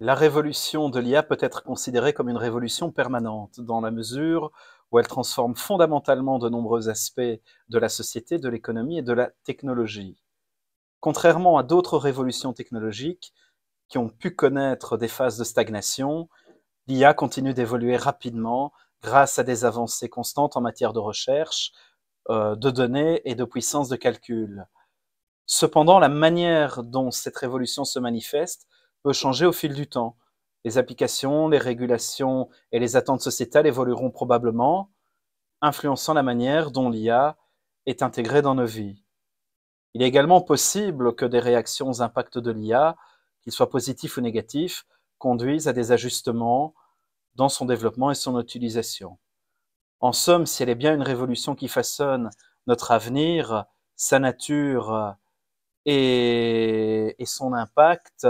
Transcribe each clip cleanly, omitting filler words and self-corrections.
La révolution de l'IA peut être considérée comme une révolution permanente, dans la mesure où elle transforme fondamentalement de nombreux aspects de la société, de l'économie et de la technologie. Contrairement à d'autres révolutions technologiques qui ont pu connaître des phases de stagnation, l'IA continue d'évoluer rapidement grâce à des avancées constantes en matière de recherche, de données et de puissance de calcul. Cependant, la manière dont cette révolution se manifeste peut changer au fil du temps. Les applications, les régulations et les attentes sociétales évolueront probablement, influençant la manière dont l'IA est intégrée dans nos vies. Il est également possible que des réactions aux impacts de l'IA, qu'ils soient positifs ou négatifs, conduisent à des ajustements dans son développement et son utilisation. En somme, si elle est bien une révolution qui façonne notre avenir, sa nature et son impact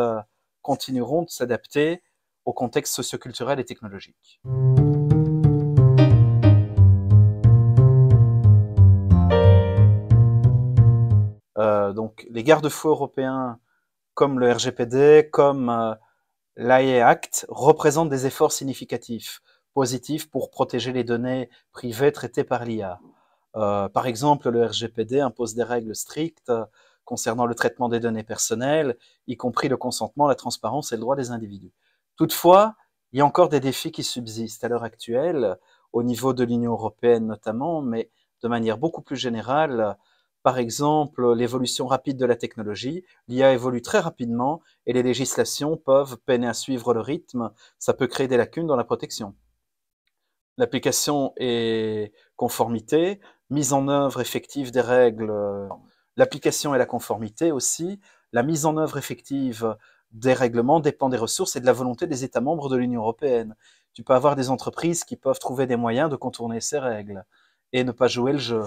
continueront de s'adapter au contexte socioculturel et technologique. Donc, les garde-fous européens, comme le RGPD, comme l'AI Act, représentent des efforts significatifs, positifs pour protéger les données privées traitées par l'IA. Par exemple, le RGPD impose des règles strictes concernant le traitement des données personnelles, y compris le consentement, la transparence et le droit des individus. Toutefois, il y a encore des défis qui subsistent à l'heure actuelle, au niveau de l'Union européenne notamment, mais de manière beaucoup plus générale. Par exemple, l'évolution rapide de la technologie, l'IA évolue très rapidement et les législations peuvent peiner à suivre le rythme, ça peut créer des lacunes dans la protection. L'application et conformité, mise en œuvre effective des règles, l'application et la conformité aussi, la mise en œuvre effective des règlements dépend des ressources et de la volonté des États membres de l'Union européenne. Tu peux avoir des entreprises qui peuvent trouver des moyens de contourner ces règles et ne pas jouer le jeu.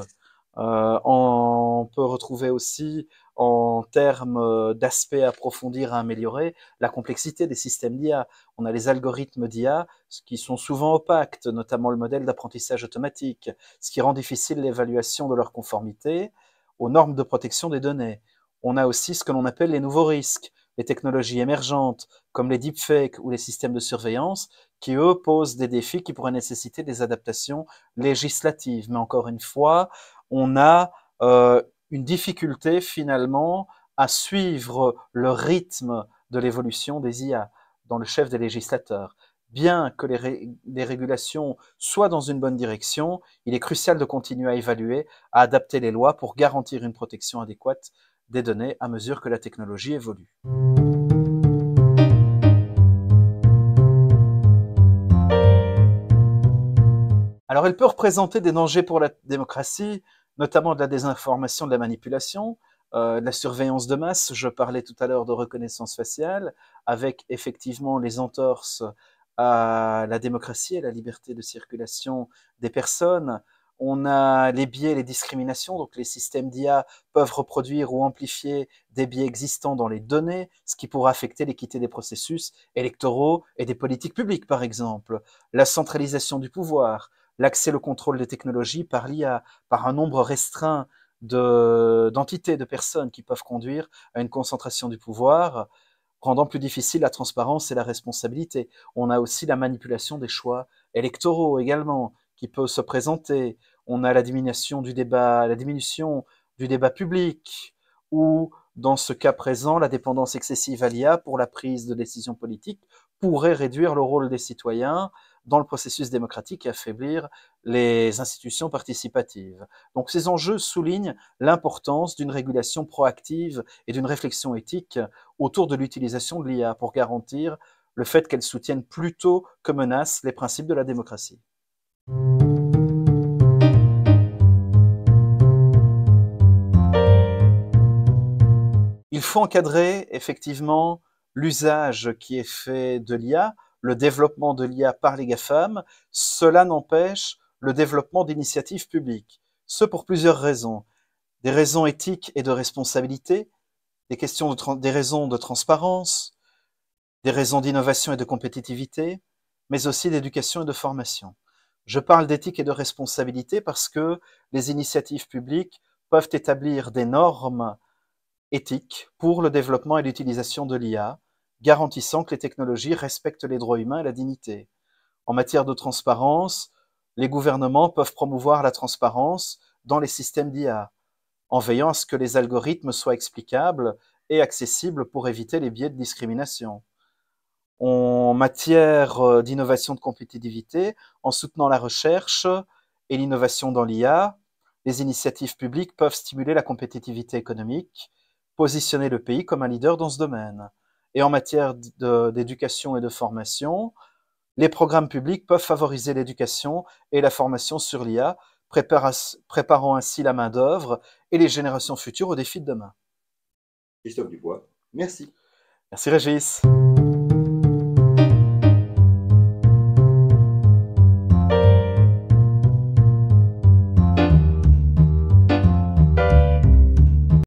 On peut retrouver aussi, en termes d'aspects à approfondir, à améliorer, la complexité des systèmes d'IA. On a les algorithmes d'IA qui sont souvent opaques, notamment le modèle d'apprentissage automatique, ce qui rend difficile l'évaluation de leur conformité aux normes de protection des données. On a aussi ce que l'on appelle les nouveaux risques, les technologies émergentes, comme les deepfakes ou les systèmes de surveillance, qui, eux, posent des défis qui pourraient nécessiter des adaptations législatives. Mais encore une fois, on a une difficulté finalement à suivre le rythme de l'évolution des IA dans le chef des législateurs. Bien que les régulations soient dans une bonne direction, il est crucial de continuer à évaluer, à adapter les lois pour garantir une protection adéquate des données à mesure que la technologie évolue. Alors, elle peut représenter des dangers pour la démocratie, notamment de la désinformation, de la manipulation, de la surveillance de masse. Je parlais tout à l'heure de reconnaissance faciale, avec effectivement les entorses à la démocratie, à la liberté de circulation des personnes. On a les biais et les discriminations, donc les systèmes d'IA peuvent reproduire ou amplifier des biais existants dans les données, ce qui pourra affecter l'équité des processus électoraux et des politiques publiques, par exemple. La centralisation du pouvoir, l'accès, le contrôle des technologies par l'IA, par un nombre restreint d'entités, de personnes qui peuvent conduire à une concentration du pouvoir, rendant plus difficile la transparence et la responsabilité. On a aussi la manipulation des choix électoraux également, qui peut se présenter. On a la diminution du débat public, ou dans ce cas présent, la dépendance excessive à l'IA pour la prise de décisions politiques pourrait réduire le rôle des citoyens dans le processus démocratique et affaiblir les institutions participatives. Donc ces enjeux soulignent l'importance d'une régulation proactive et d'une réflexion éthique autour de l'utilisation de l'IA pour garantir le fait qu'elle soutienne plutôt que menace les principes de la démocratie. Il faut encadrer effectivement l'usage qui est fait de l'IA, le développement de l'IA par les GAFAM. Cela n'empêche le développement d'initiatives publiques. Ce pour plusieurs raisons. Des raisons éthiques et de responsabilité, des raisons de transparence, des raisons d'innovation et de compétitivité, mais aussi d'éducation et de formation. Je parle d'éthique et de responsabilité parce que les initiatives publiques peuvent établir des normes éthiques pour le développement et l'utilisation de l'IA, garantissant que les technologies respectent les droits humains et la dignité. En matière de transparence, les gouvernements peuvent promouvoir la transparence dans les systèmes d'IA, en veillant à ce que les algorithmes soient explicables et accessibles pour éviter les biais de discrimination. En matière d'innovation de compétitivité, en soutenant la recherche et l'innovation dans l'IA, les initiatives publiques peuvent stimuler la compétitivité économique, positionner le pays comme un leader dans ce domaine. Et en matière d'éducation et de formation, les programmes publics peuvent favoriser l'éducation et la formation sur l'IA, préparant ainsi la main-d'œuvre et les générations futures aux défis de demain. Christophe Dubois, merci. Merci Régis.